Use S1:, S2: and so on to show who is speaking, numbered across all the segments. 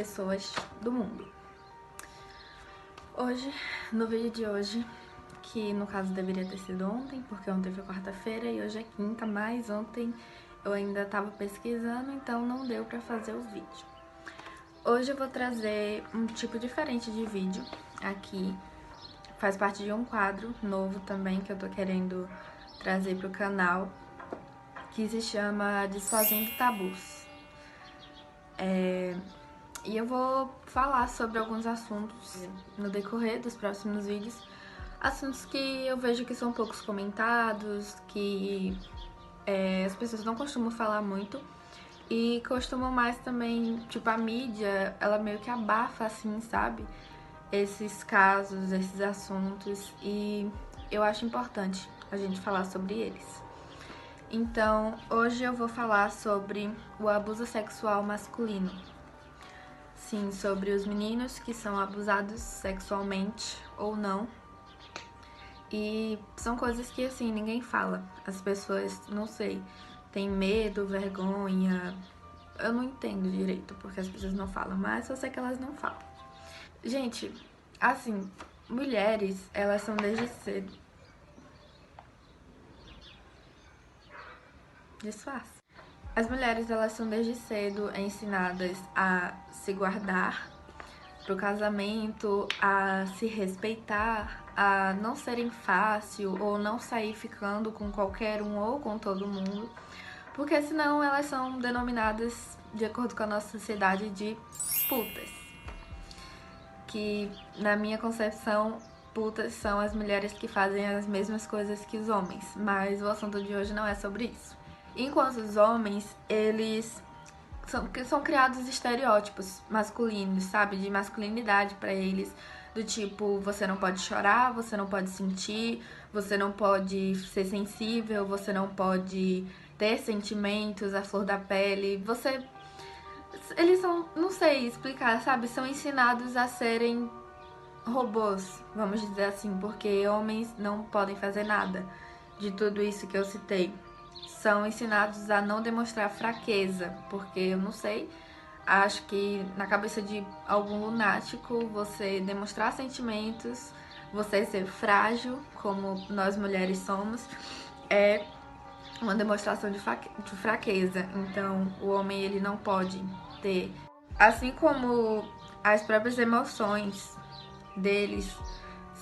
S1: pessoas do mundo. Hoje, no vídeo de hoje, que no caso deveria ter sido ontem, porque ontem foi quarta-feira e hoje é quinta, mas ontem eu ainda tava pesquisando, então não deu pra fazer o vídeo. Hoje eu vou trazer um tipo diferente de vídeo aqui, faz parte de um quadro novo também que eu tô querendo trazer pro canal, que se chama Desfazendo Tabus. E eu vou falar sobre alguns assuntos no decorrer dos próximos vídeos, assuntos que eu vejo que são poucos comentados, que as pessoas não costumam falar muito e costumam mais também, tipo, a mídia, ela meio que abafa assim, sabe? Esses casos, esses assuntos, e eu acho importante a gente falar sobre eles. Então, hoje eu vou falar sobre o abuso sexual masculino. Sim, sobre os meninos que são abusados sexualmente ou não. E são coisas que, assim, ninguém fala. As pessoas, não sei, têm medo, vergonha. Eu não entendo direito porque as pessoas não falam, mas eu sei que elas não falam. Gente, assim, mulheres, elas são desde cedo. Disfarce. As mulheres, elas são desde cedo ensinadas a se guardar pro casamento, a se respeitar, a não serem fácil ou não sair ficando com qualquer um ou com todo mundo, porque senão elas são denominadas, de acordo com a nossa sociedade, de putas. Que, na minha concepção, putas são as mulheres que fazem as mesmas coisas que os homens, mas o assunto de hoje não é sobre isso. Enquanto os homens, eles são criados estereótipos masculinos, sabe? De masculinidade pra eles. Do tipo, você não pode chorar, você não pode sentir, você não pode ser sensível, você não pode ter sentimentos, a flor da pele. Eles são, não sei explicar, sabe? São ensinados a serem robôs, vamos dizer assim, porque homens não podem fazer nada de tudo isso que eu citei. São ensinados a não demonstrar fraqueza, porque eu não sei, acho que na cabeça de algum lunático você demonstrar sentimentos, você ser frágil, como nós mulheres somos, é uma demonstração de fraqueza. Então o homem, ele não pode ter, assim como as próprias emoções deles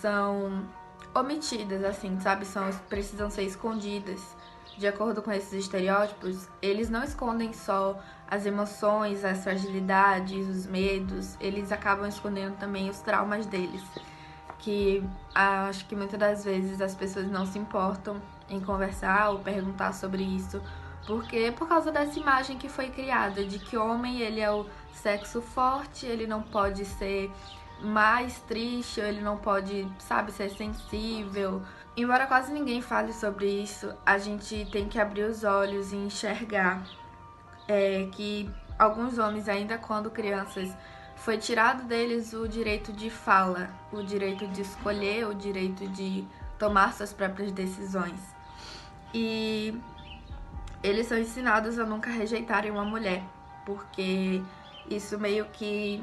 S1: são omitidas, assim, sabe? Precisam ser escondidas. De acordo com esses estereótipos, eles não escondem só as emoções, as fragilidades, os medos, eles acabam escondendo também os traumas deles, que acho que muitas das vezes as pessoas não se importam em conversar ou perguntar sobre isso, porque por causa dessa imagem que foi criada, de que o homem, ele é o sexo forte, ele não pode ser mais triste, ele não pode, sabe, ser sensível. Embora quase ninguém fale sobre isso, a gente tem que abrir os olhos e enxergar que alguns homens, ainda quando crianças, foi tirado deles o direito de fala, o direito de escolher, o direito de tomar suas próprias decisões. E eles são ensinados a nunca rejeitarem uma mulher, porque isso meio que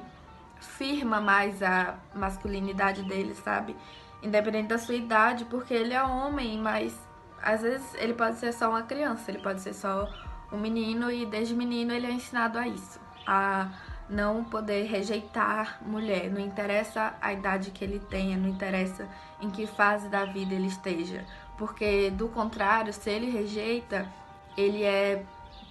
S1: firma mais a masculinidade dele, sabe? Independente da sua idade, porque ele é homem, mas às vezes ele pode ser só uma criança, ele pode ser só um menino, e desde menino ele é ensinado a isso, a não poder rejeitar mulher, não interessa a idade que ele tenha, não interessa em que fase da vida ele esteja, porque do contrário, se ele rejeita, ele é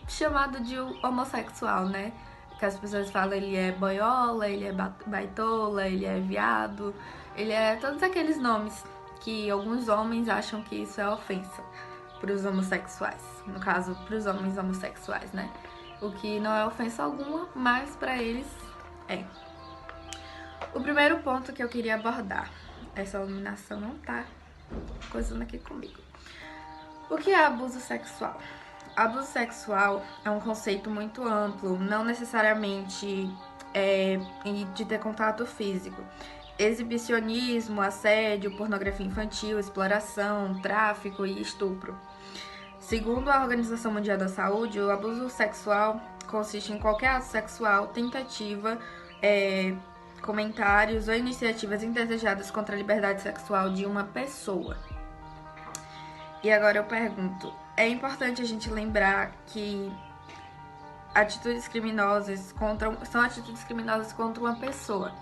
S1: chamado de homossexual, né? Que as pessoas falam, ele é boiola, ele é baitola, ele é viado, ele é todos aqueles nomes que alguns homens acham que isso é ofensa para os homossexuais, no caso, para os homens homossexuais, né? O que não é ofensa alguma, mas para eles é. O primeiro ponto que eu queria abordar, essa iluminação não tá coisando aqui comigo. O que é abuso sexual? Abuso sexual é um conceito muito amplo, não necessariamente de ter contato físico. Exibicionismo, assédio, pornografia infantil, exploração, tráfico e estupro. Segundo a Organização Mundial da Saúde, o abuso sexual consiste em qualquer ato sexual, tentativa comentários ou iniciativas indesejadas contra a liberdade sexual de uma pessoa. E agora eu pergunto, é importante a gente lembrar que atitudes criminosas são atitudes criminosas contra uma pessoa,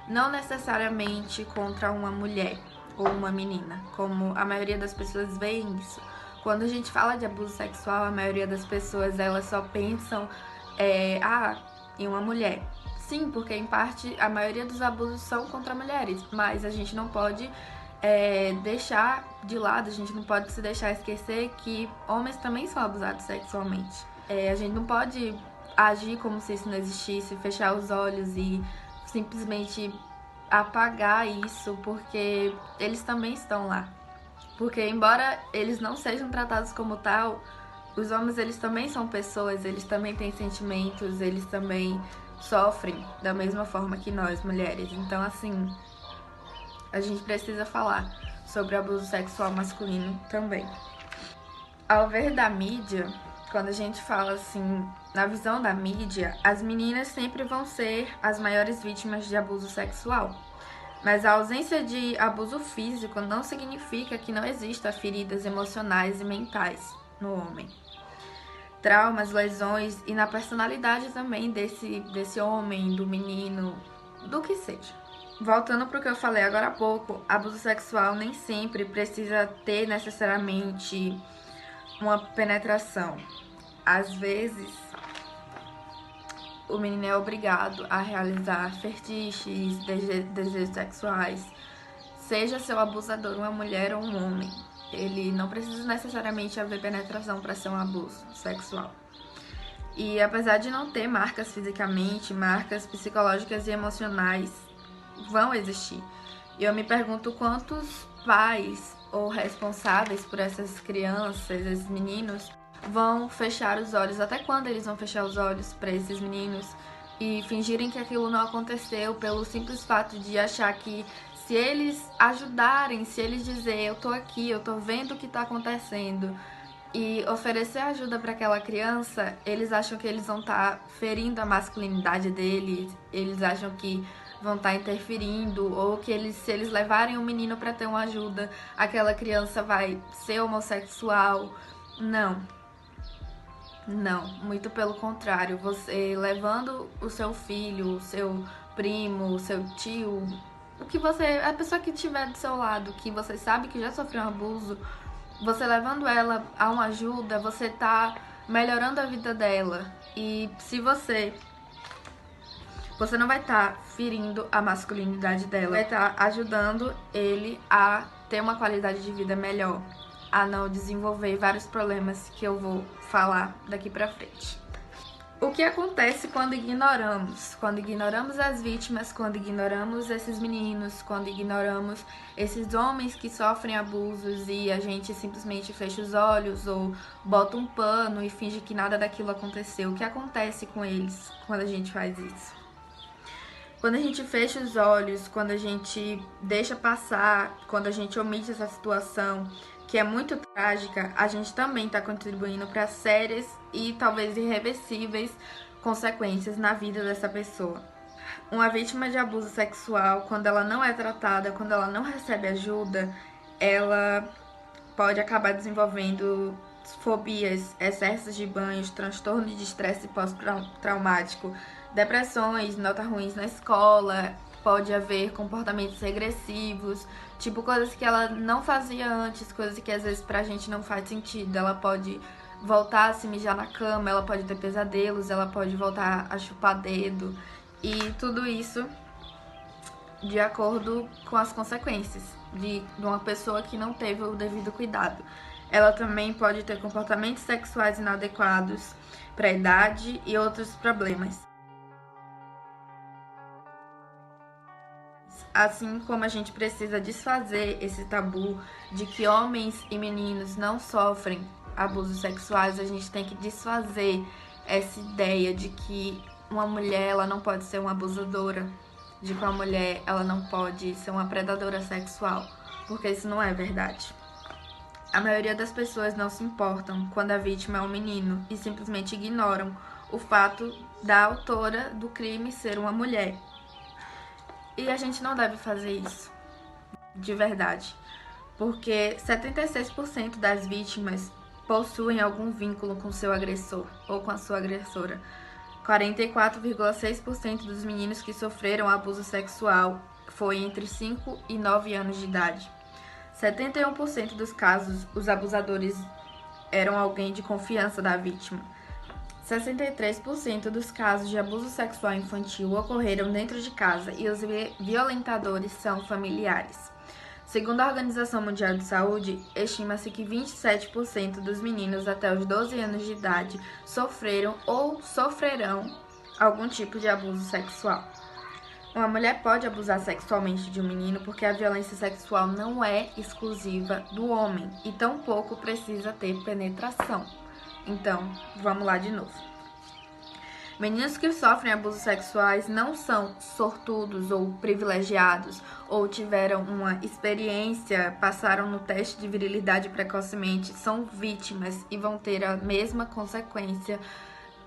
S1: não necessariamente contra uma mulher ou uma menina, como a maioria das pessoas veem isso. Quando a gente fala de abuso sexual, a maioria das pessoas elas só pensam em uma mulher. Sim, porque em parte a maioria dos abusos são contra mulheres, mas a gente não pode deixar de lado, a gente não pode se deixar esquecer que homens também são abusados sexualmente. A gente não pode agir como se isso não existisse, fechar os olhos e simplesmente apagar isso, porque eles também estão lá. Porque embora eles não sejam tratados como tal, os homens eles também são pessoas, eles também têm sentimentos, eles também sofrem da mesma forma que nós, mulheres. Então, assim, a gente precisa falar sobre o abuso sexual masculino também. Ao ver da mídia, quando a gente fala assim, na visão da mídia, as meninas sempre vão ser as maiores vítimas de abuso sexual. Mas a ausência de abuso físico não significa que não existam feridas emocionais e mentais no homem. Traumas, lesões e na personalidade também desse homem, do menino, do que seja. Voltando para o que eu falei agora há pouco, abuso sexual nem sempre precisa ter necessariamente uma penetração. Às vezes, o menino é obrigado a realizar fetiches, desejos sexuais, seja seu abusador uma mulher ou um homem. Ele não precisa necessariamente haver penetração para ser um abuso sexual. E apesar de não ter marcas fisicamente, marcas psicológicas e emocionais vão existir. E eu me pergunto quantos pais ou responsáveis por essas crianças, esses meninos, vão fechar os olhos, até quando eles vão fechar os olhos para esses meninos e fingirem que aquilo não aconteceu pelo simples fato de achar que se eles ajudarem, se eles dizerem eu tô aqui, eu tô vendo o que tá acontecendo e oferecer ajuda para aquela criança, eles acham que eles vão estar ferindo a masculinidade deles, eles acham que vão estar interferindo, ou que se eles levarem um menino para ter uma ajuda, aquela criança vai ser homossexual. Não, muito pelo contrário. Você levando o seu filho, o seu primo, o seu tio, a pessoa que estiver do seu lado, que você sabe que já sofreu um abuso, você levando ela a uma ajuda, você tá melhorando a vida dela. E se você não vai estar ferindo a masculinidade dela, vai estar ajudando ele a ter uma qualidade de vida melhor, a não desenvolver vários problemas que eu vou falar daqui pra frente. O que acontece quando ignoramos? Quando ignoramos as vítimas, quando ignoramos esses meninos, quando ignoramos esses homens que sofrem abusos e a gente simplesmente fecha os olhos ou bota um pano e finge que nada daquilo aconteceu. O que acontece com eles quando a gente faz isso? Quando a gente fecha os olhos, quando a gente deixa passar, quando a gente omite essa situação, que é muito trágica, a gente também está contribuindo para sérias e talvez irreversíveis consequências na vida dessa pessoa. Uma vítima de abuso sexual, quando ela não é tratada, quando ela não recebe ajuda, ela pode acabar desenvolvendo fobias, excessos de banhos, transtorno de estresse pós-traumático, depressões, notas ruins na escola, pode haver comportamentos regressivos, tipo coisas que ela não fazia antes, coisas que às vezes pra gente não faz sentido. Ela pode voltar a se mijar na cama, ela pode ter pesadelos, ela pode voltar a chupar dedo, e tudo isso de acordo com as consequências de uma pessoa que não teve o devido cuidado. Ela também pode ter comportamentos sexuais inadequados para a idade e outros problemas. Assim como a gente precisa desfazer esse tabu de que homens e meninos não sofrem abusos sexuais, a gente tem que desfazer essa ideia de que uma mulher ela não pode ser uma abusadora, de que uma mulher ela não pode ser uma predadora sexual, porque isso não é verdade. A maioria das pessoas não se importam quando a vítima é um menino e simplesmente ignoram o fato da autora do crime ser uma mulher. E a gente não deve fazer isso, de verdade, porque 76% das vítimas possuem algum vínculo com seu agressor ou com a sua agressora. 44,6% dos meninos que sofreram abuso sexual foi entre 5 e 9 anos de idade. 71% dos casos, os abusadores eram alguém de confiança da vítima. 63% dos casos de abuso sexual infantil ocorreram dentro de casa e os violentadores são familiares. Segundo a Organização Mundial de Saúde, estima-se que 27% dos meninos até os 12 anos de idade sofreram ou sofrerão algum tipo de abuso sexual. Uma mulher pode abusar sexualmente de um menino porque a violência sexual não é exclusiva do homem e tampouco precisa ter penetração. Então, vamos lá de novo. Meninos que sofrem abusos sexuais não são sortudos ou privilegiados ou tiveram uma experiência, passaram no teste de virilidade precocemente, são vítimas e vão ter a mesma consequência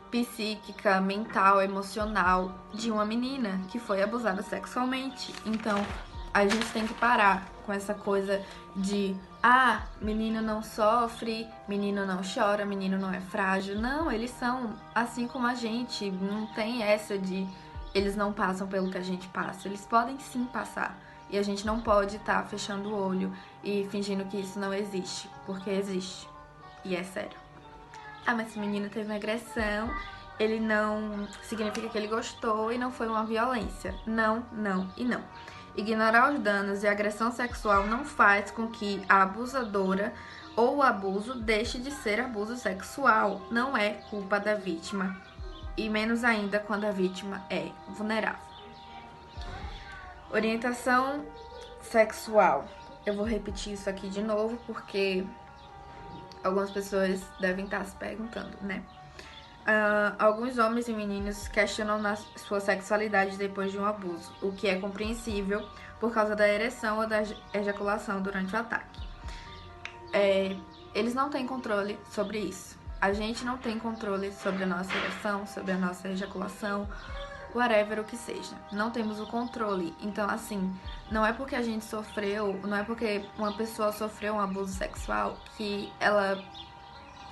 S1: psíquica, mental, emocional de uma menina que foi abusada sexualmente. Então, a gente tem que parar com essa coisa de menino não sofre, menino não chora, menino não é frágil. Não, eles são assim como a gente. Não tem essa de eles não passam pelo que a gente passa. Eles podem sim passar. E a gente não pode estar fechando o olho e fingindo que isso não existe, porque existe. E é sério. Mas se o menino teve uma agressão, ele não significa que ele gostou e não foi uma violência. Não, não e não. Ignorar os danos e a agressão sexual não faz com que a abusadora ou o abuso deixe de ser abuso sexual. Não é culpa da vítima. E menos ainda quando a vítima é vulnerável. Orientação sexual. Eu vou repetir isso aqui de novo porque algumas pessoas devem estar se perguntando, né? Alguns homens e meninos questionam sua sexualidade depois de um abuso, o que é compreensível por causa da ereção ou da ejaculação durante o ataque. Eles não têm controle sobre isso. A gente não tem controle sobre a nossa ereção, sobre a nossa ejaculação, whatever o que seja. Não temos o controle. Então, assim, não é porque a gente sofreu, não é porque uma pessoa sofreu um abuso sexual que ela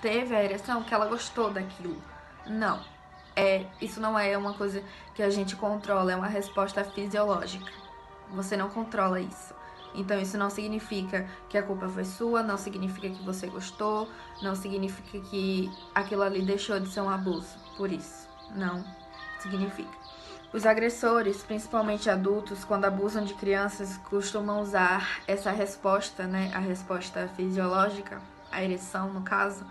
S1: teve a ereção, que ela gostou daquilo. Não. Isso não é uma coisa que a gente controla, é uma resposta fisiológica. Você não controla isso. Então isso não significa que a culpa foi sua, não significa que você gostou, não significa que aquilo ali deixou de ser um abuso. Por isso, não significa. Os agressores, principalmente adultos, quando abusam de crianças, costumam usar essa resposta, né, a resposta fisiológica, a ereção no caso,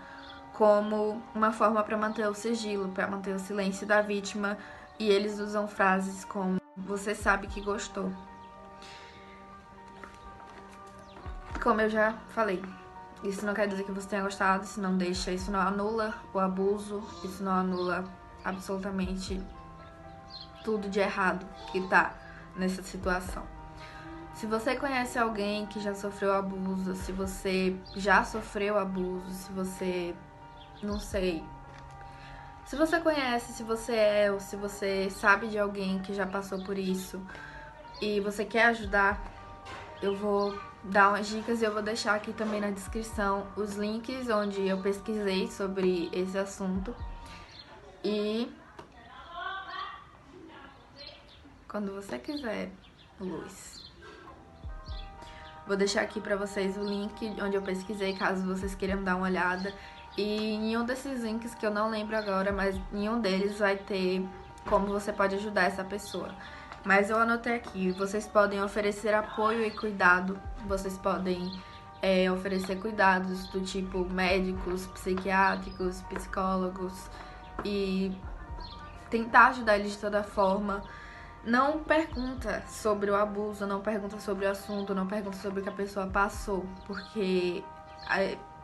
S1: como uma forma para manter o sigilo, para manter o silêncio da vítima, e eles usam frases como "você sabe que gostou". Como eu já falei, isso não quer dizer que você tenha gostado, isso não deixa, isso não anula o abuso, isso não anula absolutamente tudo de errado que tá nessa situação. Se você conhece alguém que já sofreu abuso, se você já sofreu abuso, se você, não sei, se você conhece, se você ou se você sabe de alguém que já passou por isso e você quer ajudar, eu vou dar umas dicas e eu vou deixar aqui também na descrição os links onde eu pesquisei sobre esse assunto. E quando você quiser, Luz, vou deixar aqui pra vocês o link onde eu pesquisei, caso vocês queiram dar uma olhada. E nenhum desses links que eu não lembro agora, mas nenhum deles vai ter como você pode ajudar essa pessoa. Mas eu anotei aqui, vocês podem oferecer apoio e cuidado, vocês podem oferecer cuidados do tipo médicos, psiquiátricos, psicólogos e tentar ajudar eles de toda forma. Não pergunta sobre o abuso, não pergunta sobre o assunto, não pergunta sobre o que a pessoa passou, porque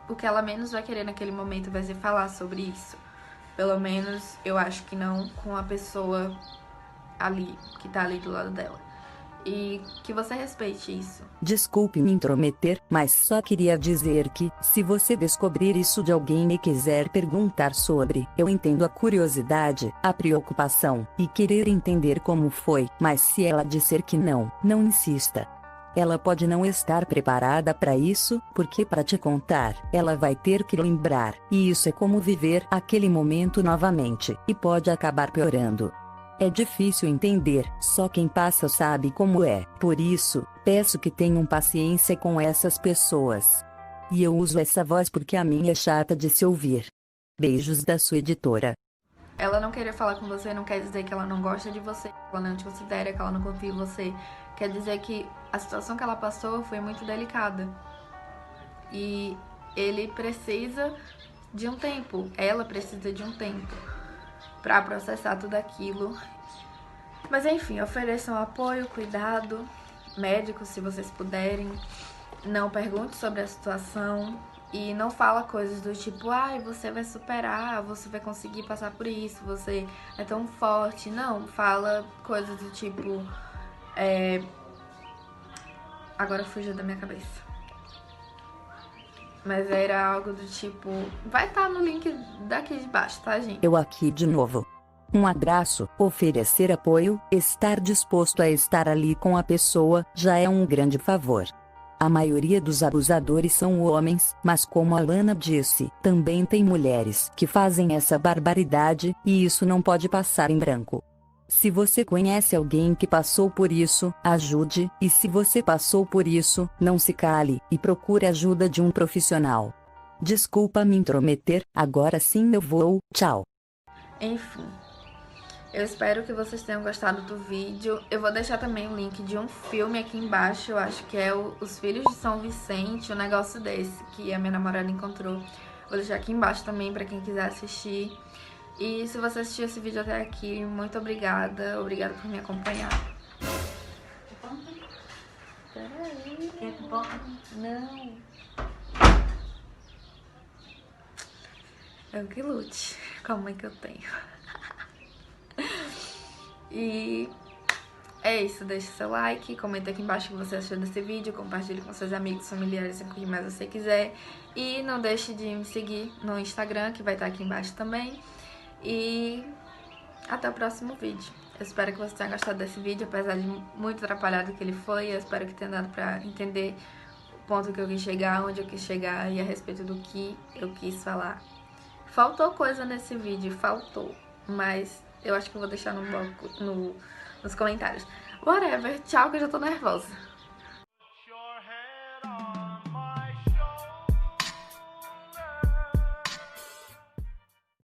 S1: o que ela menos vai querer naquele momento vai ser falar sobre isso. Pelo menos eu acho que não com a pessoa ali, que tá ali do lado dela. e que você respeite isso.
S2: Desculpe me intrometer, mas só queria dizer que, se você descobrir isso de alguém e quiser perguntar sobre, eu entendo a curiosidade, a preocupação, e querer entender como foi, mas se ela disser que não, não insista. Ela pode não estar preparada para isso, porque para te contar, ela vai ter que lembrar, e isso é como viver aquele momento novamente, e pode acabar piorando. É difícil entender, só quem passa sabe como é. Por isso, peço que tenham paciência com essas pessoas. E eu uso essa voz porque a minha é chata de se ouvir. Beijos da sua editora.
S1: Ela não querer falar com você não quer dizer que ela não gosta de você, que ela não te considera, que ela não confia em você. Quer dizer que a situação que ela passou foi muito delicada. E ele precisa de um tempo, ela precisa de um tempo pra processar tudo aquilo. Mas enfim, ofereçam apoio, cuidado, médico se vocês puderem. Não pergunte sobre a situação. E não fala coisas do tipo, ai, você vai superar, você vai conseguir passar por isso, você é tão forte. Não, fala coisas do tipo, agora fugiu da minha cabeça. Mas era algo do tipo, vai estar no link daqui de baixo, tá, gente?
S2: Eu aqui de novo. Um abraço, oferecer apoio, estar disposto a estar ali com a pessoa, já é um grande favor. A maioria dos abusadores são homens, mas como a Lana disse, também tem mulheres que fazem essa barbaridade, e isso não pode passar em branco. Se você conhece alguém que passou por isso, ajude, e se você passou por isso, não se cale, e procure ajuda de um profissional. Desculpa me intrometer, agora sim eu vou, tchau.
S1: Enfim, eu espero que vocês tenham gostado do vídeo. Eu vou deixar também o link de um filme aqui embaixo, eu acho que é Os Filhos de São Vicente, um negócio desse, que a minha namorada encontrou. Vou deixar aqui embaixo também pra quem quiser assistir. E se você assistiu esse vídeo até aqui, muito obrigada. Obrigada por me acompanhar. Peraí.
S3: Quer pipoca?
S1: Não. Eu que lute com a mãe que eu tenho. E é isso, deixa seu like, comenta aqui embaixo o que você achou desse vídeo, compartilhe com seus amigos, familiares, com quem mais você quiser. E não deixe de me seguir no Instagram, que vai estar aqui embaixo também. E até o próximo vídeo. Eu espero que você tenha gostado desse vídeo, apesar de muito atrapalhado que ele foi. Eu espero que tenha dado pra entender o ponto que eu quis chegar, onde eu quis chegar e a respeito do que eu quis falar. Faltou coisa nesse vídeo, faltou, mas eu acho que eu vou deixar nos comentários. Whatever, tchau que eu já tô nervosa.